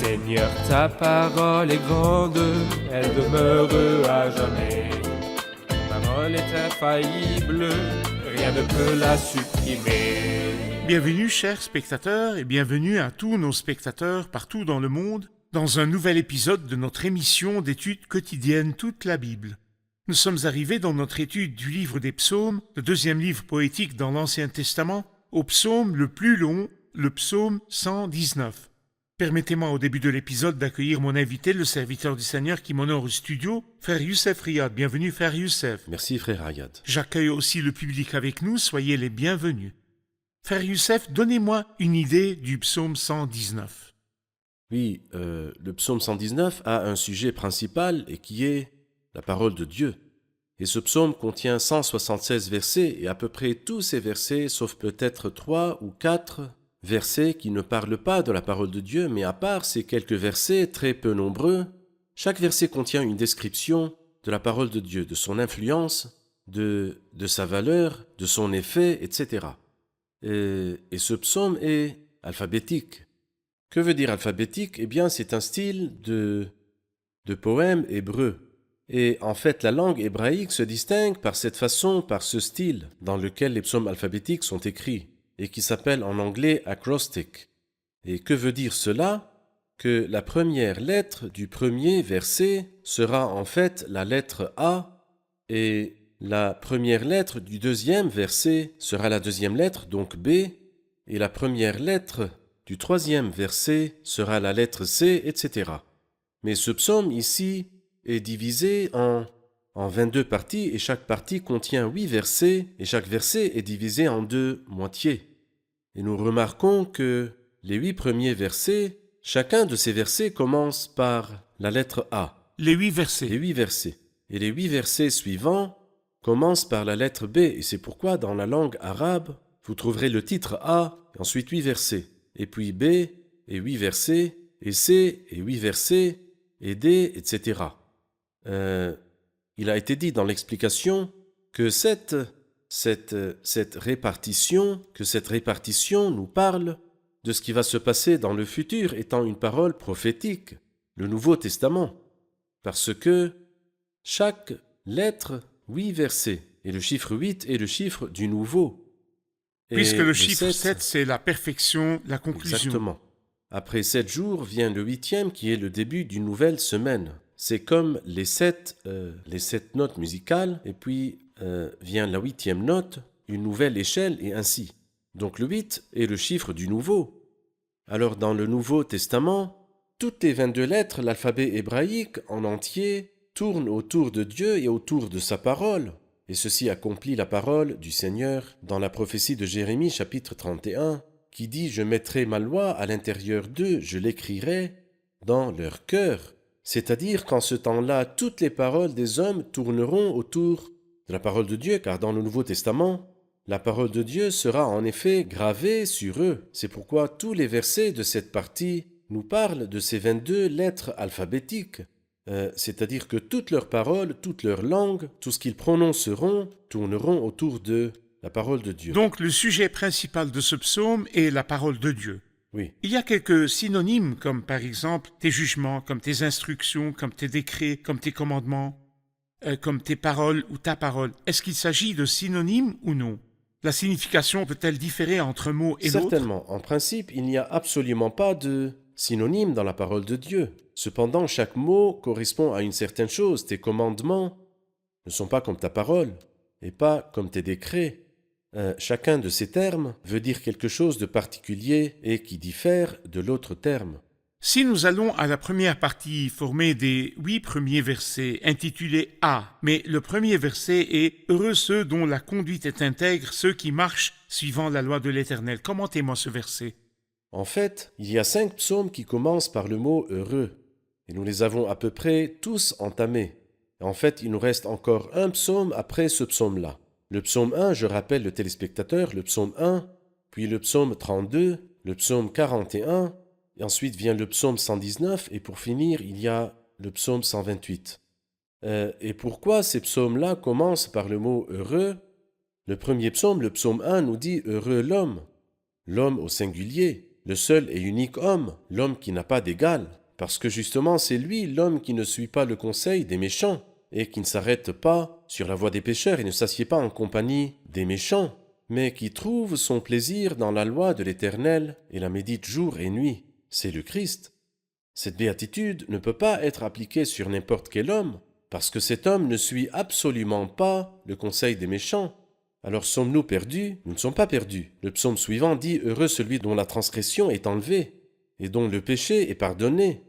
Seigneur, ta parole est grande, elle demeure à jamais. Ta parole est infaillible, rien ne peut la supprimer. Bienvenue chers spectateurs et bienvenue à tous nos spectateurs partout dans le monde dans un nouvel épisode de notre émission d'études quotidiennes Toute la Bible. Nous sommes arrivés dans notre étude du livre des psaumes, le deuxième livre poétique dans l'Ancien Testament, au psaume le plus long, le psaume 119. Permettez-moi au début de l'épisode d'accueillir mon invité, le serviteur du Seigneur qui m'honore au studio, frère Youssef Riyad. Bienvenue frère Youssef. Merci frère Riyad. J'accueille aussi le public avec nous, soyez les bienvenus. Frère Youssef, donnez-moi une idée du psaume 119. Oui, le psaume 119 a un sujet principal et qui est la parole de Dieu. Et ce psaume contient 176 versets et à peu près tous ces versets, sauf peut-être 3 ou 4 versets qui ne parlent pas de la parole de Dieu, mais à part ces quelques versets très peu nombreux, chaque verset contient une description de la parole de Dieu, de son influence, de sa valeur, de son effet, etc. Et ce psaume est alphabétique. Que veut dire alphabétique ? Eh bien, c'est un style de poème hébreu. Et en fait, la langue hébraïque se distingue par cette façon, par ce style dans lequel les psaumes alphabétiques sont écrits, et qui s'appelle en anglais acrostic. Et que veut dire cela ? Que la première lettre du premier verset sera en fait la lettre A, et la première lettre du deuxième verset sera la deuxième lettre, donc B, et la première lettre du troisième verset sera la lettre C, etc. Mais ce psaume ici est divisé en 22 parties, et chaque partie contient 8 versets, et chaque verset est divisé en 2 moitiés. Et nous remarquons que les 8 premiers versets, chacun de ces versets commence par la lettre A. Les 8 versets. Les 8 versets. Et les 8 versets suivants commencent par la lettre B. Et c'est pourquoi dans la langue arabe, vous trouverez le titre A, et ensuite 8 versets. Et puis B, et 8 versets, et C, et 8 versets, et D, etc. Il a été dit dans l'explication que cette répartition nous parle de ce qui va se passer dans le futur étant une parole prophétique, le Nouveau Testament, parce que chaque lettre, 8 versets, et le chiffre 8 est le chiffre du nouveau. Puisque le chiffre 7, c'est la perfection, la conclusion. Exactement. Après 7 jours vient le 8e qui est le début d'une nouvelle semaine. C'est comme les 7 notes musicales, et puis vient la 8e note, une nouvelle échelle, et ainsi. Donc le 8 est le chiffre du nouveau. Alors dans le Nouveau Testament, toutes les 22 lettres, l'alphabet hébraïque en entier, tournent autour de Dieu et autour de sa parole. Et ceci accomplit la parole du Seigneur dans la prophétie de Jérémie chapitre 31, qui dit « Je mettrai ma loi à l'intérieur d'eux, je l'écrirai dans leur cœur ». C'est-à-dire qu'en ce temps-là, toutes les paroles des hommes tourneront autour de la parole de Dieu, car dans le Nouveau Testament, la parole de Dieu sera en effet gravée sur eux. C'est pourquoi tous les versets de cette partie nous parlent de ces 22 lettres alphabétiques. C'est-à-dire que toutes leurs paroles, toutes leurs langues, tout ce qu'ils prononceront, tourneront autour de la parole de Dieu. Donc le sujet principal de ce psaume est la parole de Dieu. Oui. Il y a quelques synonymes, comme par exemple tes jugements, comme tes instructions, comme tes décrets, comme tes commandements, comme tes paroles ou ta parole. Est-ce qu'il s'agit de synonymes ou non ? La signification peut-elle différer entre un mot et l'autre ? Certainement. En principe, il n'y a absolument pas de synonyme dans la parole de Dieu. Cependant, chaque mot correspond à une certaine chose. Tes commandements ne sont pas comme ta parole et pas comme tes décrets. Chacun de ces termes veut dire quelque chose de particulier et qui diffère de l'autre terme. Si nous allons à la première partie formée des 8 premiers versets intitulée A, mais le premier verset est « Heureux ceux dont la conduite est intègre, ceux qui marchent suivant la loi de l'Éternel ». Commentez-moi ce verset. En fait, il y a 5 psaumes qui commencent par le mot « heureux ». Et nous les avons à peu près tous entamés. En fait, il nous reste encore un psaume après ce psaume-là. Le psaume 1, je rappelle le téléspectateur, le psaume 1, puis le psaume 32, le psaume 41, et ensuite vient le psaume 119, et pour finir, il y a le psaume 128. Et pourquoi ces psaumes-là commencent par le mot « heureux » ? Le premier psaume, le psaume 1, nous dit « heureux l'homme ». L'homme au singulier. le seul et unique homme, l'homme qui n'a pas d'égal, parce que justement c'est lui l'homme qui ne suit pas le conseil des méchants, et qui ne s'arrête pas sur la voie des pécheurs et ne s'assied pas en compagnie des méchants, mais qui trouve son plaisir dans la loi de l'Éternel et la médite jour et nuit. C'est le Christ. Cette béatitude ne peut pas être appliquée sur n'importe quel homme, parce que cet homme ne suit absolument pas le conseil des méchants. Alors sommes-nous perdus? Nous ne sommes pas perdus. Le psaume suivant dit « Heureux celui dont la transgression est enlevée, et dont le péché est pardonné.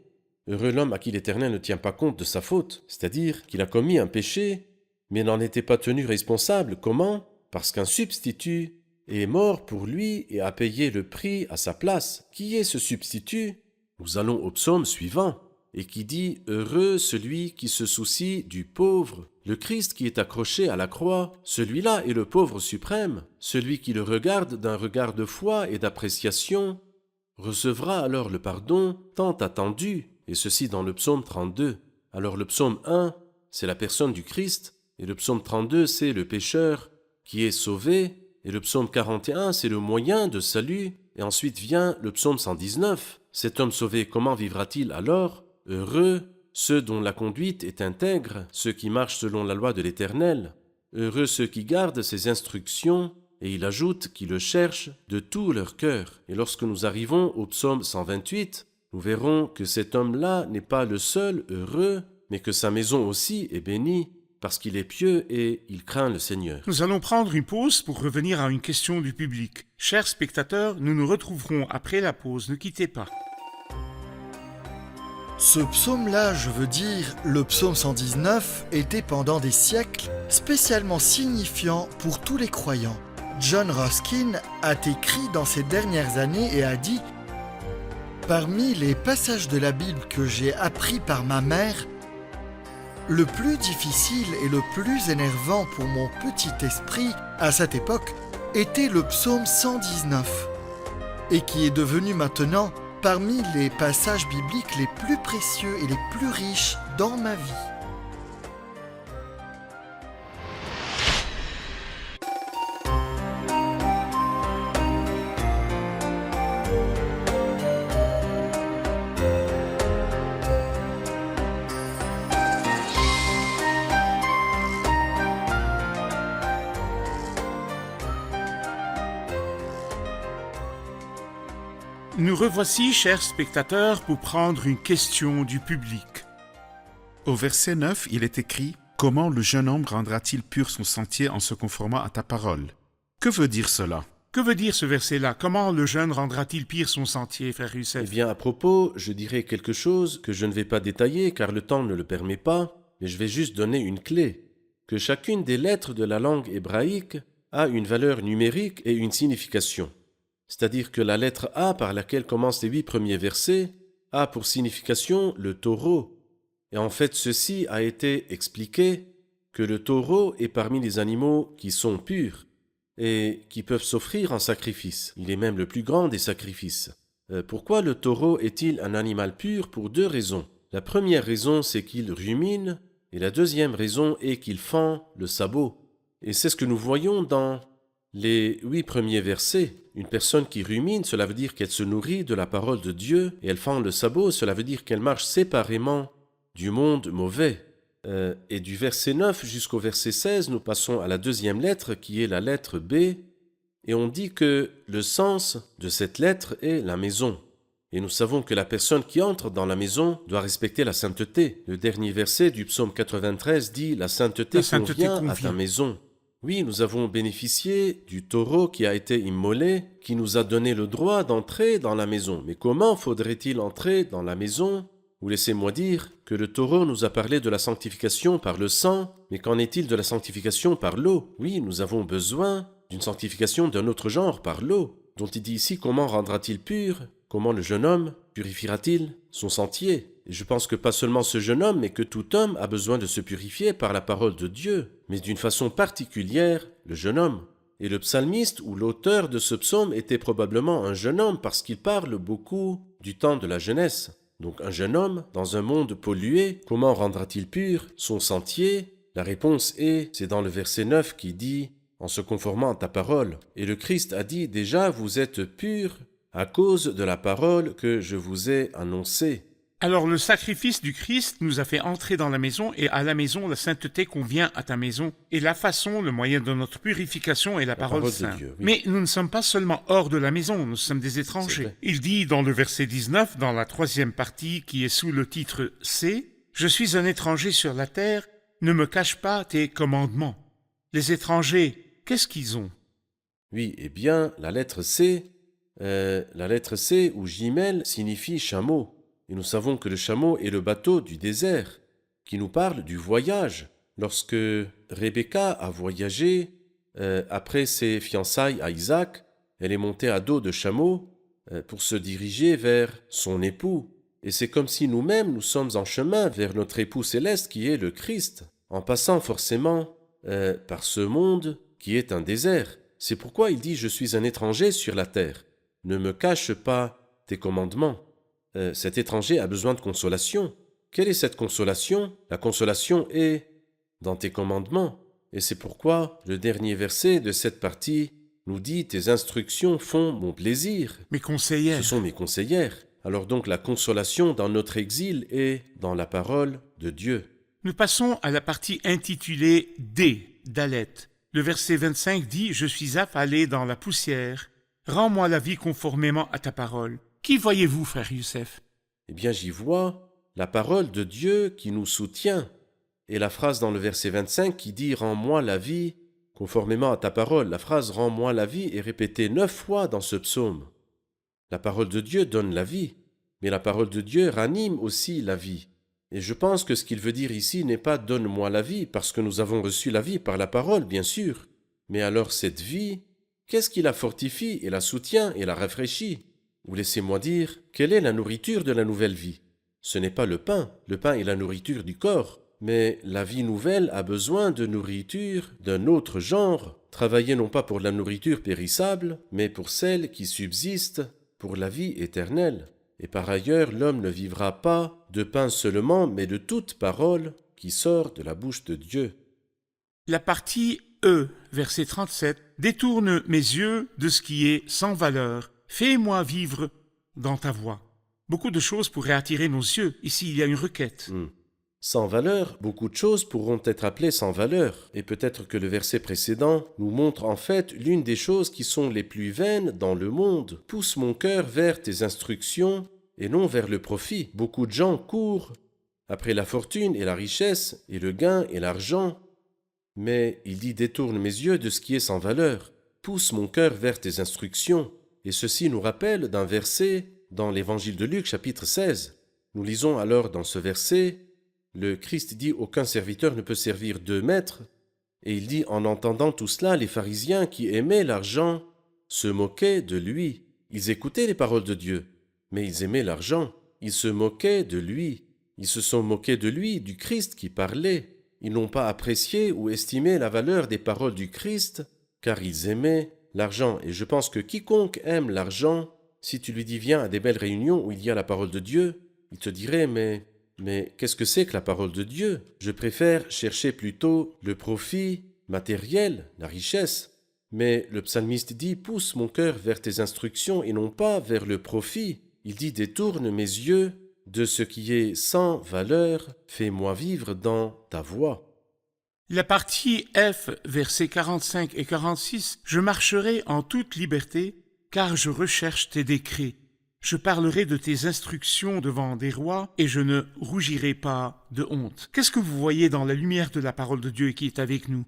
Heureux l'homme à qui l'Éternel ne tient pas compte de sa faute, c'est-à-dire qu'il a commis un péché, mais n'en était pas tenu responsable. Comment? Parce qu'un substitut est mort pour lui et a payé le prix à sa place. Qui est ce substitut? Nous allons au psaume suivant, et qui dit « Heureux celui qui se soucie du pauvre ». Le Christ qui est accroché à la croix, celui-là est le pauvre suprême. Celui qui le regarde d'un regard de foi et d'appréciation recevra alors le pardon tant attendu, et ceci dans le psaume 32. Alors le psaume 1, c'est la personne du Christ, et le psaume 32, c'est le pécheur qui est sauvé, et le psaume 41, c'est le moyen de salut, et ensuite vient le psaume 119. Cet homme sauvé, comment vivra-t-il alors? Heureux ceux dont la conduite est intègre, ceux qui marchent selon la loi de l'Éternel. Heureux ceux qui gardent ses instructions, et il ajoute qui le cherchent de tout leur cœur. Et lorsque nous arrivons au psaume 128, nous verrons que cet homme-là n'est pas le seul heureux, mais que sa maison aussi est bénie, parce qu'il est pieux et il craint le Seigneur. Nous allons prendre une pause pour revenir à une question du public. Chers spectateurs, nous nous retrouverons après la pause. Ne quittez pas. Ce psaume-là, je veux dire, le psaume 119, était pendant des siècles spécialement signifiant pour tous les croyants. John Ruskin a écrit dans ces dernières années et a dit « Parmi les passages de la Bible que j'ai appris par ma mère, le plus difficile et le plus énervant pour mon petit esprit à cette époque était le psaume 119, et qui est devenu maintenant parmi les passages bibliques les plus précieux et les plus riches dans ma vie. » Nous revoici, chers spectateurs, pour prendre une question du public. Au verset 9, il est écrit « Comment le jeune homme rendra-t-il pur son sentier en se conformant à ta parole ?» Que veut dire cela? Que veut dire ce verset-là? Comment le jeune rendra-t-il pire son sentier, frère Youssef? Eh bien, à propos, je dirais quelque chose que je ne vais pas détailler car le temps ne le permet pas, mais je vais juste donner une clé. Que chacune des lettres de la langue hébraïque a une valeur numérique et une signification. C'est-à-dire que la lettre A par laquelle commencent les 8 premiers versets a pour signification le taureau. Et en fait, ceci a été expliqué que le taureau est parmi les animaux qui sont purs et qui peuvent s'offrir en sacrifice. Il est même le plus grand des sacrifices. Pourquoi le taureau est-il un animal pur? Pour 2 raisons. La première raison, c'est qu'il rumine, et la deuxième raison est qu'il fend le sabot. Et c'est ce que nous voyons dans les 8 premiers versets. Une personne qui rumine, cela veut dire qu'elle se nourrit de la parole de Dieu, et elle fend le sabot, cela veut dire qu'elle marche séparément du monde mauvais. Et du verset 9 jusqu'au verset 16, nous passons à la deuxième lettre qui est la lettre B, et on dit que le sens de cette lettre est la maison. Et nous savons que la personne qui entre dans la maison doit respecter la sainteté. Le dernier verset du psaume 93 dit « La sainteté convient à ta maison ». Oui, nous avons bénéficié du taureau qui a été immolé, qui nous a donné le droit d'entrer dans la maison. Mais comment faudrait-il entrer dans la maison? Ou laissez-moi dire que le taureau nous a parlé de la sanctification par le sang, mais qu'en est-il de la sanctification par l'eau? Oui, nous avons besoin d'une sanctification d'un autre genre, par l'eau, dont il dit ici comment rendra-t-il pur? Comment le jeune homme purifiera-t-il son sentier? Et je pense que pas seulement ce jeune homme, mais que tout homme a besoin de se purifier par la parole de Dieu, mais d'une façon particulière, le jeune homme. Et le psalmiste ou l'auteur de ce psaume était probablement un jeune homme parce qu'il parle beaucoup du temps de la jeunesse. Donc un jeune homme, dans un monde pollué, comment rendra-t-il pur son sentier? La réponse est, c'est dans le verset 9 qui dit « En se conformant à ta parole ». Et le Christ a dit « Déjà vous êtes purs à cause de la parole que je vous ai annoncée. Alors le sacrifice du Christ nous a fait entrer dans la maison, et à la maison la sainteté convient à ta maison, et la façon, le moyen de notre purification est la parole parole de sainte. Dieu, oui. Mais nous ne sommes pas seulement hors de la maison, nous sommes des C'est étrangers. vrai. Il dit dans le verset 19, dans la 3e partie qui est sous le titre C, « Je suis un étranger sur la terre, ne me cache pas tes commandements. » Les étrangers, qu'est-ce qu'ils ont? Oui, eh bien, la lettre C ou Gimel signifie chameau. Et nous savons que le chameau est le bateau du désert, qui nous parle du voyage. Lorsque Rebecca a voyagé, après ses fiançailles à Isaac, elle est montée à dos de chameau pour se diriger vers son époux. Et c'est comme si nous-mêmes, nous sommes en chemin vers notre époux céleste qui est le Christ, en passant forcément par ce monde qui est un désert. C'est pourquoi il dit « Je suis un étranger sur la terre. Ne me cache pas tes commandements. » Cet étranger a besoin de consolation. Quelle est cette consolation? La consolation est dans tes commandements. Et c'est pourquoi le dernier verset de cette partie nous dit « Tes instructions font mon plaisir. Mes conseillères. Ce sont mes conseillères. » Alors donc la consolation dans notre exil est dans la parole de Dieu. Nous passons à la partie intitulée D, Dalet. Le verset 25 dit « Je suis affalé dans la poussière. Rends-moi la vie conformément à ta parole. » Qui voyez-vous, frère Youssef? Eh bien, j'y vois la parole de Dieu qui nous soutient. Et la phrase dans le verset 25 qui dit « Rends-moi la vie conformément à ta parole ». La phrase « Rends-moi la vie » est répétée 9 fois dans ce psaume. La parole de Dieu donne la vie, mais la parole de Dieu ranime aussi la vie. Et je pense que ce qu'il veut dire ici n'est pas « Donne-moi la vie », parce que nous avons reçu la vie par la parole, bien sûr. Mais alors cette vie, qu'est-ce qui la fortifie et la soutient et la rafraîchit? Ou laissez-moi dire, quelle est la nourriture de la nouvelle vie? Ce n'est pas le pain est la nourriture du corps, mais la vie nouvelle a besoin de nourriture d'un autre genre, travailler non pas pour la nourriture périssable, mais pour celle qui subsiste pour la vie éternelle. Et par ailleurs, l'homme ne vivra pas de pain seulement, mais de toute parole qui sort de la bouche de Dieu. La partie E, verset 37, « Détourne mes yeux de ce qui est sans valeur. Fais-moi vivre dans ta voie. » Beaucoup de choses pourraient attirer nos yeux. Ici, il y a une requête. Sans valeur, beaucoup de choses pourront être appelées sans valeur. Et peut-être que le verset précédent nous montre en fait l'une des choses qui sont les plus vaines dans le monde. Pousse mon cœur vers tes instructions et non vers le profit. Beaucoup de gens courent après la fortune et la richesse et le gain et l'argent. Mais il dit « Détourne mes yeux de ce qui est sans valeur. Pousse mon cœur vers tes instructions. » Et ceci nous rappelle d'un verset dans l'évangile de Luc, chapitre 16. Nous lisons alors dans ce verset, le Christ dit « Aucun serviteur ne peut servir 2 maîtres. » Et il dit « En entendant tout cela, les pharisiens qui aimaient l'argent se moquaient de lui. » Ils écoutaient les paroles de Dieu, mais ils aimaient l'argent. Ils se moquaient de lui. Ils se sont moqués de lui, du Christ qui parlait. Ils n'ont pas apprécié ou estimé la valeur des paroles du Christ, car ils aimaient l'argent. Et je pense que quiconque aime l'argent, si tu lui dis viens à des belles réunions où il y a la parole de Dieu, il te dirait mais qu'est-ce que c'est que la parole de Dieu? Je préfère chercher plutôt le profit matériel, la richesse. Mais le psalmiste dit pousse mon cœur vers tes instructions et non pas vers le profit. Il dit détourne mes yeux de ce qui est sans valeur, fais-moi vivre dans ta voie. La partie F, versets 45 et 46, « Je marcherai en toute liberté, car je recherche tes décrets. Je parlerai de tes instructions devant des rois, et je ne rougirai pas de honte. » Qu'est-ce que vous voyez dans la lumière de la parole de Dieu qui est avec nous?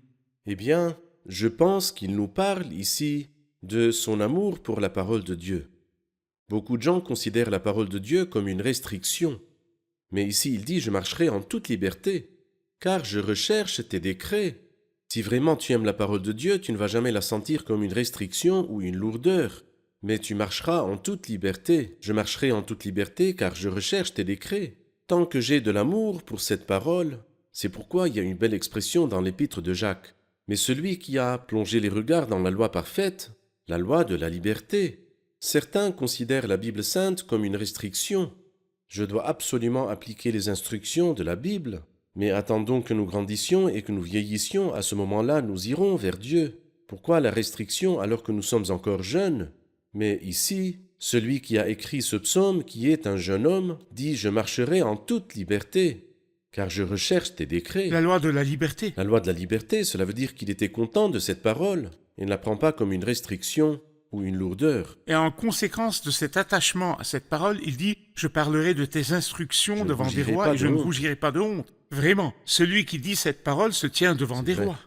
Eh bien, je pense qu'il nous parle ici de son amour pour la parole de Dieu. Beaucoup de gens considèrent la parole de Dieu comme une restriction. Mais ici, il dit « Je marcherai en toute liberté. » Car je recherche tes décrets. Si vraiment tu aimes la parole de Dieu, tu ne vas jamais la sentir comme une restriction ou une lourdeur, mais tu marcheras en toute liberté. Je marcherai en toute liberté car je recherche tes décrets. Tant que j'ai de l'amour pour cette parole, c'est pourquoi il y a une belle expression dans l'épître de Jacques. Mais celui qui a plongé les regards dans la loi parfaite, la loi de la liberté, certains considèrent la Bible sainte comme une restriction. Je dois absolument appliquer les instructions de la Bible. Mais attendons que nous grandissions et que nous vieillissions, à ce moment-là, nous irons vers Dieu. Pourquoi la restriction alors que nous sommes encore jeunes? Mais ici, celui qui a écrit ce psaume, qui est un jeune homme, dit « Je marcherai en toute liberté, car je recherche tes décrets. » La loi de la liberté. La loi de la liberté, cela veut dire qu'il était content de cette parole et ne la prend pas comme une restriction ou une lourdeur. Et en conséquence de cet attachement à cette parole, il dit « Je parlerai de tes instructions Je ne devant des rougirai rois pas et je de ne honte. rougirai pas de honte. » Vraiment, celui qui dit cette parole se tient devant C'est des vrai. rois.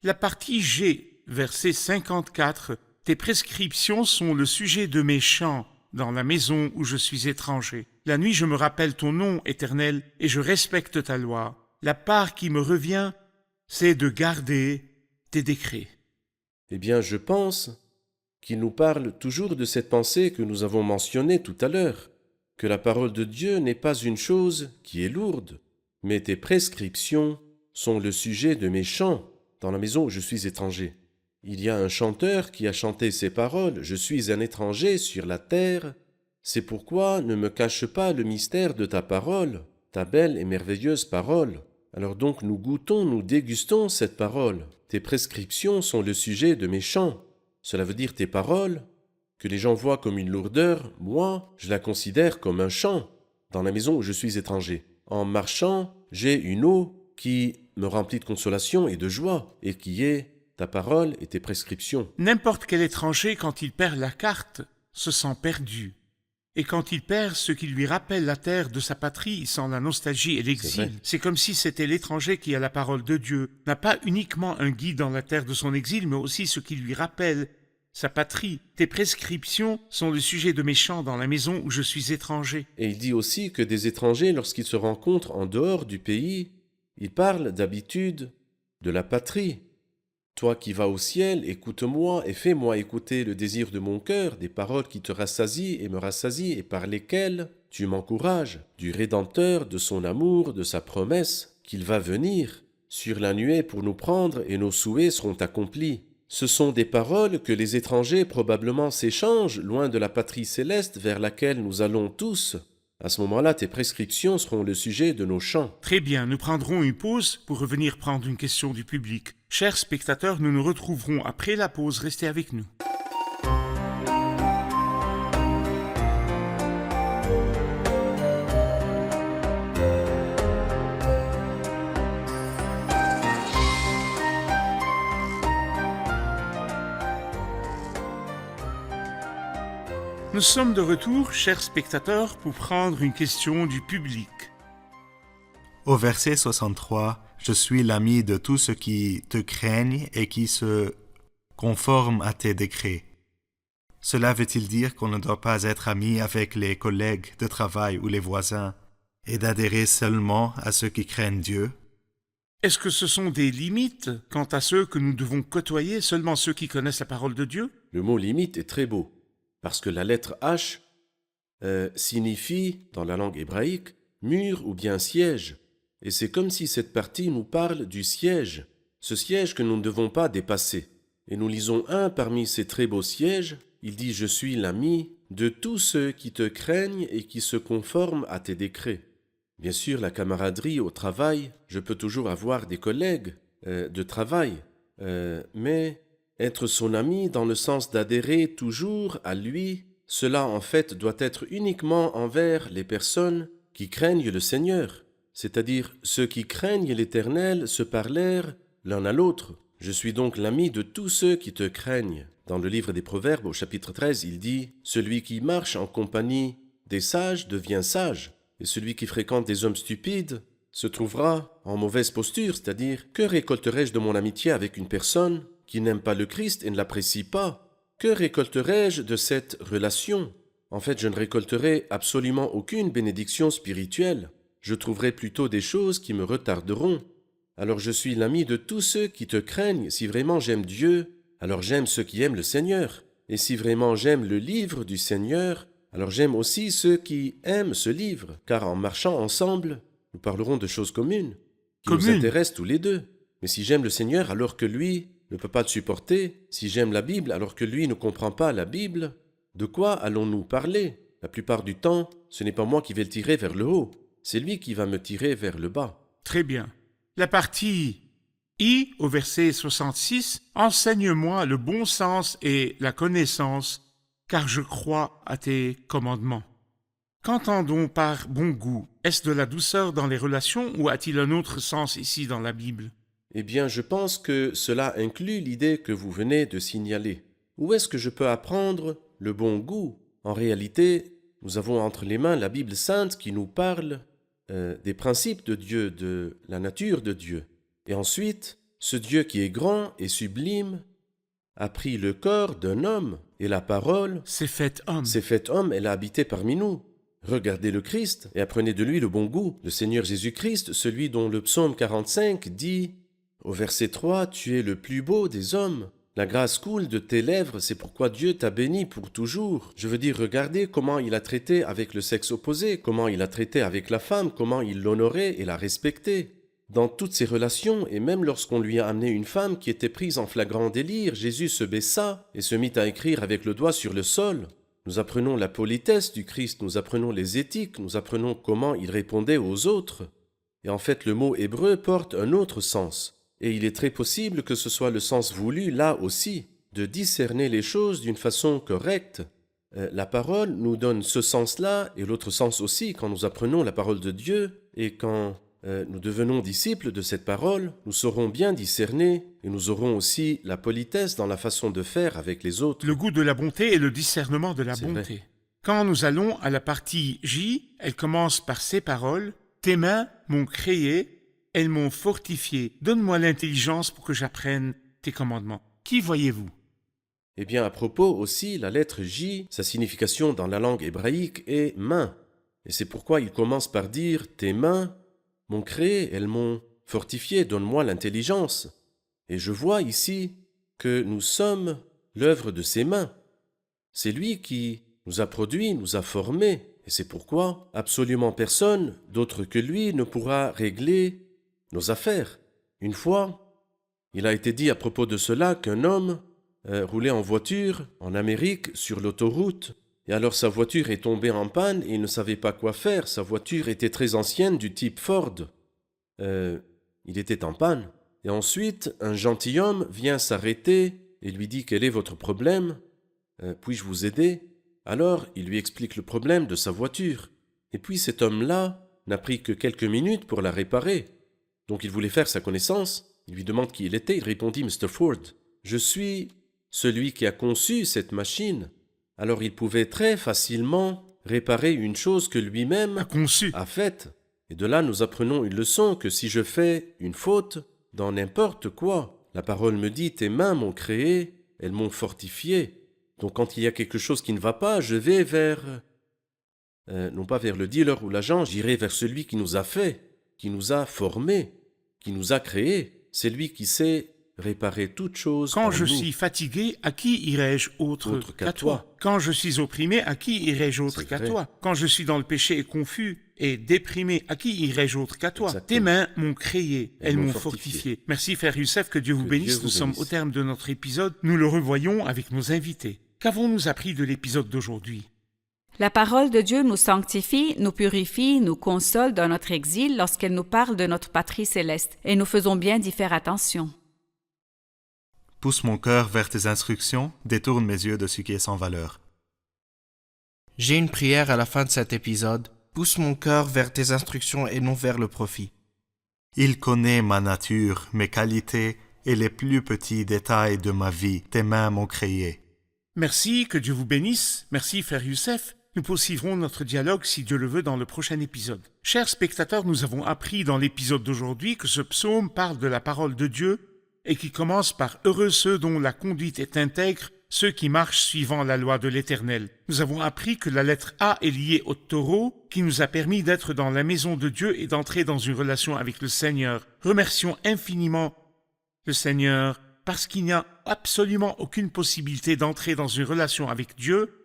La partie G, verset 54, « Tes prescriptions sont le sujet de mes chants dans la maison où je suis étranger. La nuit, je me rappelle ton nom, Éternel, et je respecte ta loi. La part qui me revient, c'est de garder tes décrets. » Eh bien, je pense qu'il nous parle toujours de cette pensée que nous avons mentionnée tout à l'heure, que la parole de Dieu n'est pas une chose qui est lourde, mais tes prescriptions sont le sujet de mes chants dans la maison où je suis étranger. Il y a un chanteur qui a chanté ces paroles « Je suis un étranger sur la terre, c'est pourquoi ne me cache pas le mystère de ta parole, ta belle et merveilleuse parole. » Alors donc nous goûtons, nous dégustons cette parole. Tes prescriptions sont le sujet de mes chants. Cela veut dire tes paroles, que les gens voient comme une lourdeur, moi, je la considère comme un chant dans la maison où je suis étranger. En marchant, j'ai une eau qui me remplit de consolation et de joie, et qui est ta parole et tes prescriptions. N'importe quel étranger, quand il perd la carte, se sent perdu. Et quand il perd ce qui lui rappelle la terre de sa patrie, il sent la nostalgie et C'est l'exil. vrai. C'est comme si c'était l'étranger qui a la parole de Dieu, n'a pas uniquement un guide dans la terre de son exil, mais aussi ce qui lui rappelle sa patrie. Tes prescriptions sont le sujet de mes chants dans la maison où je suis étranger. Et il dit aussi que des étrangers, lorsqu'ils se rencontrent en dehors du pays, ils parlent d'habitude de la patrie. Toi qui vas au ciel, écoute-moi et fais-moi écouter le désir de mon cœur, des paroles qui te rassasient et me rassasient et par lesquelles tu m'encourages, du Rédempteur, de son amour, de sa promesse, qu'il va venir sur la nuée pour nous prendre et nos souhaits seront accomplis. Ce sont des paroles que les étrangers probablement s'échangent loin de la patrie céleste vers laquelle nous allons tous. À ce moment-là, tes prescriptions seront le sujet de nos chants. Très bien, nous prendrons une pause pour revenir prendre une question du public. Chers spectateurs, nous nous retrouverons après la pause. Restez avec nous. Nous sommes de retour, chers spectateurs, pour prendre une question du public. Au verset 63, « Je suis l'ami de tous ceux qui te craignent et qui se conforment à tes décrets. » Cela veut-il dire qu'on ne doit pas être ami avec les collègues de travail ou les voisins et d'adhérer seulement à ceux qui craignent Dieu? Est-ce que ce sont des limites quant à ceux que nous devons côtoyer, seulement ceux qui connaissent la parole de Dieu? Le mot limite est très beau, parce que la lettre H signifie, dans la langue hébraïque, mur ou bien siège. Et c'est comme si cette partie nous parle du siège, ce siège que nous ne devons pas dépasser. Et nous lisons un parmi ces très beaux sièges, il dit « Je suis l'ami de tous ceux qui te craignent et qui se conforment à tes décrets ». Bien sûr, la camaraderie au travail, je peux toujours avoir des collègues de travail, mais être son ami dans le sens d'adhérer toujours à lui, cela en fait doit être uniquement envers les personnes qui craignent le Seigneur. C'est-à-dire ceux qui craignent l'Éternel se parlèrent l'un à l'autre. Je suis donc l'ami de tous ceux qui te craignent. Dans le livre des Proverbes, au chapitre 13, il dit « Celui qui marche en compagnie des sages devient sage, et celui qui fréquente des hommes stupides se trouvera en mauvaise posture, c'est-à-dire que récolterai-je de mon amitié avec une personne qui n'aime pas le Christ et ne l'apprécie pas? Que récolterai-je de cette relation? En fait, je ne récolterai absolument aucune bénédiction spirituelle. Je trouverai plutôt des choses qui me retarderont. Alors je suis l'ami de tous ceux qui te craignent. Si vraiment j'aime Dieu, alors j'aime ceux qui aiment le Seigneur. Et si vraiment j'aime le livre du Seigneur, alors j'aime aussi ceux qui aiment ce livre. Car en marchant ensemble, nous parlerons de choses communes, qui nous intéressent tous les deux. Mais si j'aime le Seigneur alors que lui ne peut pas le supporter, si j'aime la Bible alors que lui ne comprend pas la Bible, de quoi allons-nous parler? La plupart du temps, ce n'est pas moi qui vais le tirer vers le haut. C'est lui qui va me tirer vers le bas. Très bien. La partie I, au verset 66, « Enseigne-moi le bon sens et la connaissance, car je crois à tes commandements. Qu'entendons par bon goût? Est-ce de la douceur dans les relations ou a-t-il un autre sens ici dans la Bible? Eh bien, je pense que cela inclut l'idée que vous venez de signaler. Où est-ce que je peux apprendre le bon goût? En réalité, nous avons entre les mains la Bible sainte qui nous parle des principes de Dieu, de la nature de Dieu. Et ensuite, ce Dieu qui est grand et sublime a pris le corps d'un homme et la parole C'est fait homme. s'est faite homme, elle a habité parmi nous. Regardez le Christ et apprenez de lui le bon goût. Le Seigneur Jésus-Christ, celui dont le psaume 45 dit au verset 3, « Tu es le plus beau des hommes. La grâce coule de tes lèvres, c'est pourquoi Dieu t'a béni pour toujours. » Je veux dire, regardez comment il a traité avec le sexe opposé, comment il a traité avec la femme, comment il l'honorait et la respectait. Dans toutes ses relations, et même lorsqu'on lui a amené une femme qui était prise en flagrant délire, Jésus se baissa et se mit à écrire avec le doigt sur le sol. Nous apprenons la politesse du Christ, nous apprenons les éthiques, nous apprenons comment il répondait aux autres. Et en fait, le mot hébreu porte un autre sens. Et il est très possible que ce soit le sens voulu là aussi, de discerner les choses d'une façon correcte. La parole nous donne ce sens-là et l'autre sens aussi quand nous apprenons la parole de Dieu et quand nous devenons disciples de cette parole, nous saurons bien discerner et nous aurons aussi la politesse dans la façon de faire avec les autres. Le goût de la bonté et le discernement de la C'est bonté. vrai. Quand nous allons à la partie J, elle commence par ces paroles. « Tes mains m'ont créé, elles m'ont fortifié. Donne-moi l'intelligence pour que j'apprenne tes commandements. » Qui voyez-vous? Eh bien, à propos aussi, la lettre J, sa signification dans la langue hébraïque est « main ». Et c'est pourquoi il commence par dire « Tes mains m'ont créé, elles m'ont fortifié, donne-moi l'intelligence. » Et je vois ici que nous sommes l'œuvre de ses mains. C'est lui qui nous a produits, nous a formés. Et c'est pourquoi absolument personne d'autre que lui ne pourra régler nos affaires. Une fois, il a été dit à propos de cela qu'un homme roulait en voiture en Amérique sur l'autoroute. Et alors sa voiture est tombée en panne et il ne savait pas quoi faire. Sa voiture était très ancienne du type Ford. Il était en panne. Et ensuite, un gentilhomme vient s'arrêter et lui dit « Quel est votre problème? Puis-je vous aider ?» Alors, il lui explique le problème de sa voiture. Et puis cet homme-là n'a pris que quelques minutes pour la réparer. Donc il voulait faire sa connaissance. Il lui demande qui il était. Il répondit « Mr. Ford, je suis celui qui a conçu cette machine. » Alors il pouvait très facilement réparer une chose que lui-même Conçu. a faite. Et de là, nous apprenons une leçon que si je fais une faute dans n'importe quoi, la parole me dit « Tes mains m'ont créé, elles m'ont fortifié. » Donc quand il y a quelque chose qui ne va pas, je vais vers, non pas vers le dealer ou l'agent, j'irai vers celui qui nous a fait, qui nous a formés, qui nous a créés. C'est lui qui sait réparer toutes choses Quand en je nous. suis fatigué, à qui irai-je autre qu'à toi? Quand je suis opprimé, à qui irai-je autre C'est qu'à vrai. toi? Quand je suis dans le péché et confus et déprimé, à qui irai-je autre qu'à toi? Exactement. Tes mains m'ont créé, elles m'ont fortifié. fortifié. Merci Frère Youssef, que Dieu vous Que bénisse. Dieu vous Nous sommes bénisse. au terme de notre épisode. Nous le revoyons avec nos invités. Qu'avons-nous appris de l'épisode d'aujourd'hui? La parole de Dieu nous sanctifie, nous purifie, nous console dans notre exil lorsqu'elle nous parle de notre patrie céleste, et nous faisons bien d'y faire attention. Pousse mon cœur vers tes instructions, détourne mes yeux de ce qui est sans valeur. J'ai une prière à la fin de cet épisode. Pousse mon cœur vers tes instructions et non vers le profit. Il connaît ma nature, mes qualités et les plus petits détails de ma vie. Tes mains m'ont créé. Merci, que Dieu vous bénisse. Merci, Frère Youssef. Nous poursuivrons notre dialogue, si Dieu le veut, dans le prochain épisode. Chers spectateurs, nous avons appris dans l'épisode d'aujourd'hui que ce psaume parle de la parole de Dieu et qui commence par « Heureux ceux dont la conduite est intègre, ceux qui marchent suivant la loi de l'Éternel ». Nous avons appris que la lettre A est liée au taureau, qui nous a permis d'être dans la maison de Dieu et d'entrer dans une relation avec le Seigneur. Remercions infiniment le Seigneur, parce qu'il n'y a absolument aucune possibilité d'entrer dans une relation avec Dieu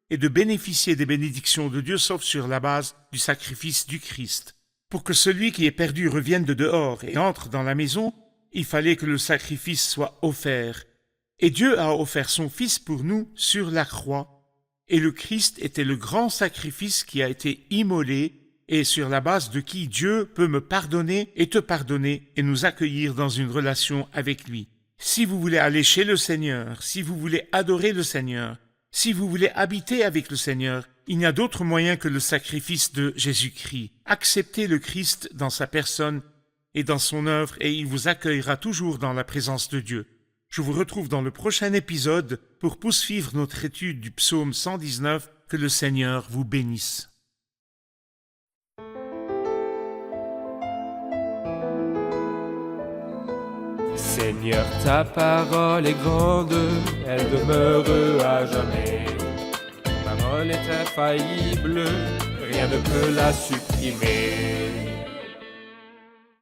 et de bénéficier des bénédictions de Dieu sauf sur la base du sacrifice du Christ. Pour que celui qui est perdu revienne de dehors et entre dans la maison, il fallait que le sacrifice soit offert. Et Dieu a offert son Fils pour nous sur la croix. Et le Christ était le grand sacrifice qui a été immolé et sur la base de qui Dieu peut me pardonner et te pardonner et nous accueillir dans une relation avec lui. Si vous voulez aller chez le Seigneur, si vous voulez adorer le Seigneur, Si vous voulez habiter avec le Seigneur, il n'y a d'autre moyen que le sacrifice de Jésus-Christ. Acceptez le Christ dans sa personne et dans son œuvre et il vous accueillera toujours dans la présence de Dieu. Je vous retrouve dans le prochain épisode pour poursuivre notre étude du psaume 119. Que le Seigneur vous bénisse. Seigneur, ta parole est grande, elle demeure à jamais. Ta parole est infaillible, rien ne peut la supprimer.